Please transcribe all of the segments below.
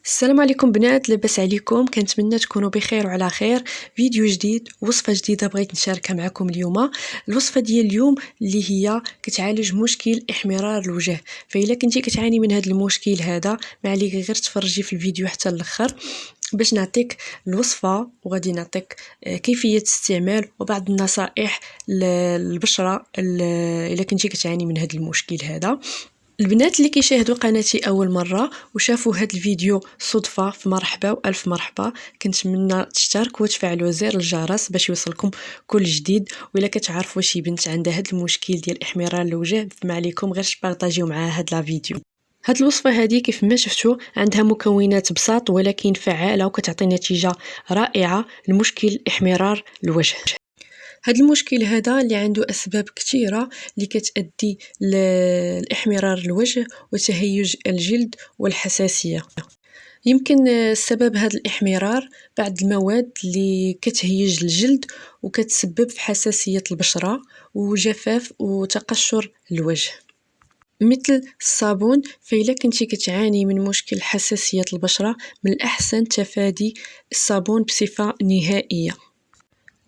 السلام عليكم بنات، لاباس عليكم؟ كنتمنى تكونوا بخير وعلى خير. فيديو جديد، وصفه جديده بغيت نشاركها معكم اليوم. الوصفه ديال اليوم اللي هي كتعالج مشكل احمرار الوجه. فإلا كنتي كتعاني من هذا المشكل هذا، ما عليك غير تفرجي في الفيديو حتى الاخر باش نعطيك الوصفه، وغادي نعطيك كيفيه استعمال وبعض النصائح للبشره الا كنتي كتعاني من هذا المشكل هذا. البنات اللي كيشاهدوا قناتي اول مره وشافوا هذا الفيديو صدفه، فمرحبا والف مرحبا. كنتمنى تشتركوا وتفعلوا زر الجرس باش يوصلكم كل جديد. وإلا كتعرفوا شي بنت عندها هذا المشكل ديال احمرار الوجه، فما عليكم غير تبارطاجيو معها هذا لا فيديو. هاد الوصفه هذه كيف ما شفتوا عندها مكونات بساط ولكن فعاله وكتعطي نتيجه رائعه لمشكل احمرار الوجه. هاد المشكل هذا اللي عنده أسباب كثيرة اللي كتأدي لإحمرار الوجه وتهيج الجلد والحساسية. يمكن سبب هذا الإحمرار بعض المواد اللي كتهيج الجلد وكتسبب في حساسية البشرة وجفاف وتقشر الوجه، مثل الصابون. فإلا كنتي كتعاني من مشكل حساسية البشرة، من الأحسن تفادي الصابون بصفة نهائية.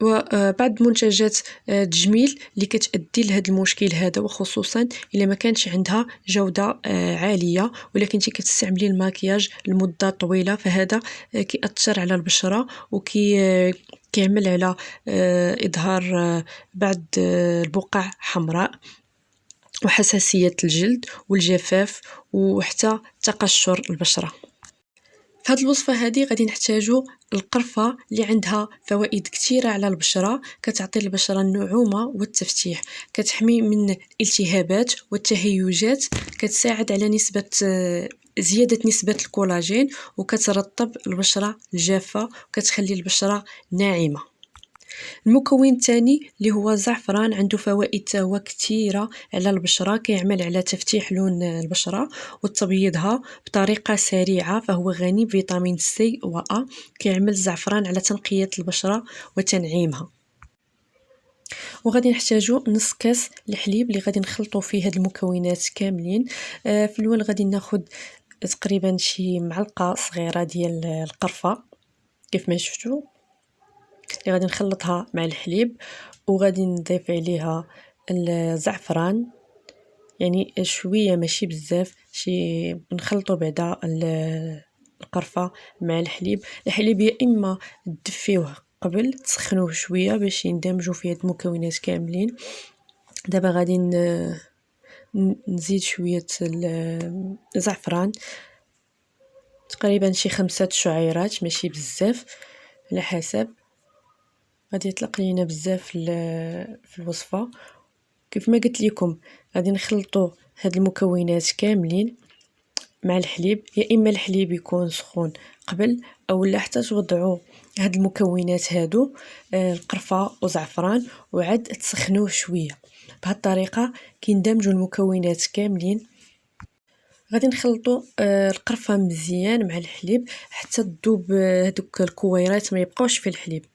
وبعض منتجات التجميل اللي كتأدي لهذا المشكل هذا، وخصوصا إلا ما كانش عندها جودة عالية ولا كنتي كتستعملي الماكياج لمدة طويلة، فهذا كيأثر على البشرة كيعمل على إظهار بعض البقع حمراء وحساسية الجلد والجفاف وحتى تقشر البشرة. في هذه الوصفه هذه غادي نحتاجو القرفه اللي عندها فوائد كثيره على البشره، كتعطي البشره النعومه والتفتيح، كتحمي من الالتهابات والتهيجات، كتساعد على زياده نسبه الكولاجين، وكترطب البشره الجافه وكتخلي البشره ناعمه. المكون الثاني اللي هو الزعفران، عنده فوائد هو كثيرة على البشرة، كيعمل على تفتيح لون البشرة وتبييضها بطريقة سريعة، فهو غني بفيتامين سي و أ. كيعمل الزعفران على تنقية البشرة وتنعيمها. وغادي نحتاجو نص كاس الحليب اللي غادي نخلطوا فيه هاد المكونات كاملين. في الاول غادي ناخد تقريبا شي معلقة صغيرة ديال القرفة كيف ما شفتوا، اللي غادي نخلطها مع الحليب، وغادي نضيف عليها الزعفران، يعني شويه ماشي بزاف، شي نخلطوا بعدا القرفه مع الحليب. الحليب يا اما تدفيوه قبل تسخنوه شويه باش يندمجوا فيه المكونات كاملين. دابا غادي نزيد شويه الزعفران، تقريبا شي 5 شعيرات ماشي بزاف على حسب. غادي يطلق لينا بزاف في الوصفه. كيف ما قلت لكم غادي نخلطوا هاد المكونات كاملين مع الحليب، يا اما الحليب يكون سخون قبل او لا حتى توضعوا هاد المكونات هادو القرفه وزعفران وعاد تسخنوه شويه. بهاد الطريقه كيندمجوا المكونات كاملين. غادي نخلطوا القرفه مزيان مع الحليب حتى تذوب هذوك الكويرات ما يبقاوش في الحليب.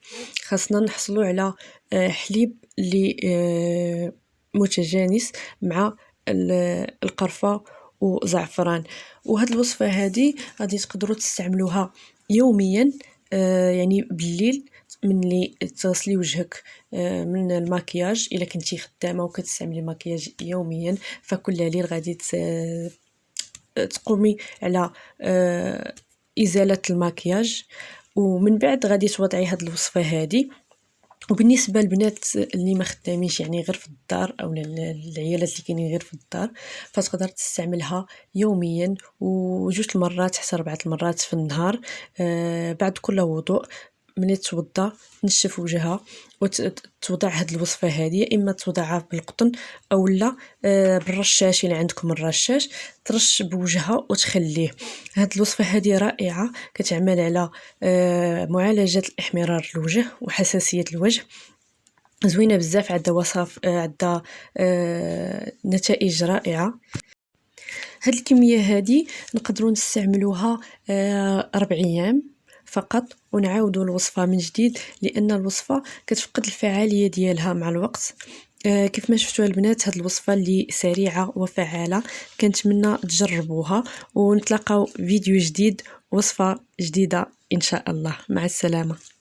خاصنا نحصلوا على حليب اللي متجانس مع القرفه وزعفران. وهاد الوصفه هذه غادي تقدروا تستعملوها يوميا، يعني بالليل من اللي تغسلي وجهك من المكياج. الا كنتي خدامه وكتستعملي المكياج يوميا، فكل ليل غادي تقومي على ازاله المكياج، ومن بعد غادي توضعي هاد الوصفه هذه. وبالنسبه للبنات اللي ما خدامينش، يعني غير في الدار، او العيالات اللي كاينين غير في الدار، فتقدر تستعملها يوميا وجوج المرات حتى 4 المرات في النهار، بعد كل وضوء. ملي توضا تنشف وجهها وتوضع هاد الوصفه هذه، يا اما توضعها بالقطن او لا بالرشاش اللي عندكم الرشاش، ترش بوجهها وتخليه. هاد الوصفه هذه رائعه، كتعمل على معالجه الاحمرار الوجه وحساسيه الوجه، زوينه بزاف، عندها وصف، عندها نتائج رائعه. هاد الكميه هذه نقدروا نستعملوها 4 ايام فقط، ونعاودوا الوصفه من جديد، لان الوصفه كتفقد الفعاليه ديالها مع الوقت. كيف ما شفتوا البنات، هاد الوصفه اللي سريعه وفعاله، كنتمنى تجربوها ونتلاقاو فيديو جديد، وصفه جديده ان شاء الله. مع السلامه.